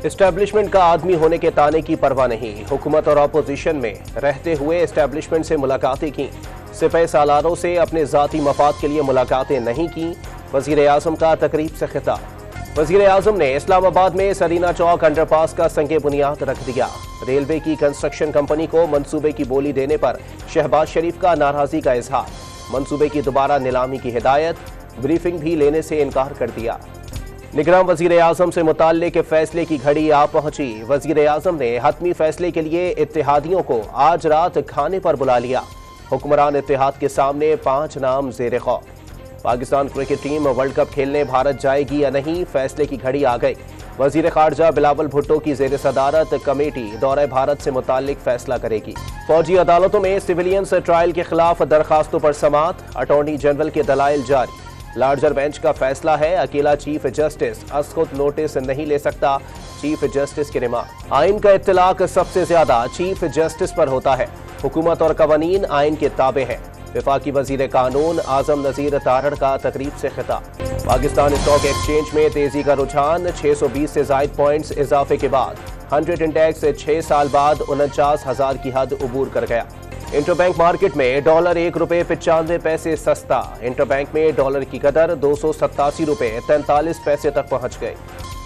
Establishment का आदमी होने के ताने की परवाह नहीं, हुकूमत और अपोजिशन में रहते हुए एस्टैब्लिशमेंट से मुलाकातें की। सिपह सालारों से अपने जाती मफाद के लिए मुलाकातें नहीं की। वजीर आजम का तकरीब से खिताब। वजीर आजम ने इस्लामाबाद में सरीना चौक अंडरपास का संगे बुनियाद रख दिया। रेलवे की कंस्ट्रक्शन कंपनी को मंसूबे की बोली देने पर शहबाज शरीफ का नाराजगी का इजहार। मंसूबे की दोबारा नीलामी की हिदायत, ब्रीफिंग भी लेने से इनकार कर दिया। निगरान वजीर आजम से मुताल्लिक फैसले की घड़ी आ पहुंची। वजीर आजम ने हतमी फैसले के लिए इत्तेहादियों को आज रात खाने पर बुला लिया। हुक्मरान इत्तेहाद के सामने 5 नाम ज़ेरे खौफ। Pakistan cricket team world cup खेलने भारत जाएगी या नहीं, फैसले की घड़ी आ गई। वजीर खारजा बिलावल भुट्टो की ज़ेर सदारत कमेटी दौरे भारत से मुताल्लिक फैसला करेगी। फौजी अदालतों में सिविलियंस ट्रायल के खिलाफ दरखास्तों पर समाअत। अटॉर्नी जनरल के दलाइल जारी। लार्जर बेंच का फैसला है, अकेला चीफ जस्टिस खुद नोटिस नहीं ले सकता। चीफ जस्टिस की रिमांड। आइन का इत्तलाक सबसे ज्यादा चीफ जस्टिस पर होता है। हुकूमत और कवानीन आइन के ताबे हैं। वफाकी वजीर कानून आजम नजीर तारड़ का तकरीब से खिताब। पाकिस्तान स्टॉक एक्सचेंज में तेजी का रुझान। 620 से जायद पॉइंट्स इजाफे के बाद 100 इंडेक्स 6 साल बाद 49,000 की हद उबूर कर गया। इंटरबैंक मार्केट में डॉलर 1 रुपये 95 पैसे सस्ता। इंटरबैंक में डॉलर की कदर 287 रुपये 43 पैसे तक पहुंच गई।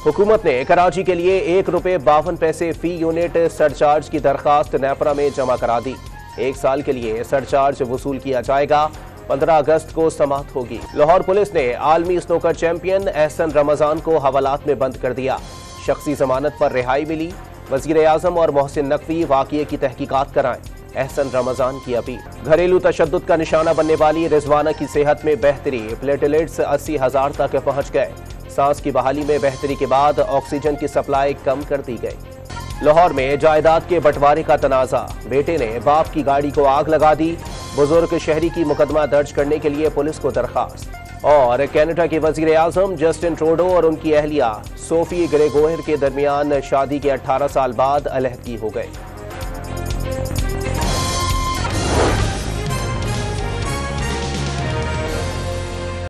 हुकूमत ने कराची के लिए 1 रुपये 52 पैसे फी यूनिट सरचार्ज की दरखास्त नेपरा में जमा करा दी। 1 साल के लिए सरचार्ज वसूल किया जाएगा। 15 अगस्त को समाप्त होगी। लाहौर पुलिस ने आलमी स्नूकर चैंपियन एहसन रमजान को हवालात में बंद कर दिया। शख्सी जमानत पर रिहाई मिली। वजीर आजम और मोहसिन नकवी वाक़ये की तहकीकात कराएं, एहसन रमजान की अपील। घरेलू तशद्दुद का निशाना बनने वाली रिजवाना की सेहत में बेहतरी। प्लेटलेट्स 80,000 तक पहुंच गए। सांस की बहाली में बेहतरी के बाद ऑक्सीजन की सप्लाई कम कर दी गई। लाहौर में जायदाद के बंटवारे का तनाज़ा। बेटे ने बाप की गाड़ी को आग लगा दी। बुजुर्ग शहरी की मुकदमा दर्ज करने के लिए पुलिस को दरखास्त। और कनाडा के वजीर आजम जस्टिन ट्रूडो और उनकी अहलिया सोफी ग्रेगोयर के दरमियान शादी के 18 साल बाद अलहदगी हो गई।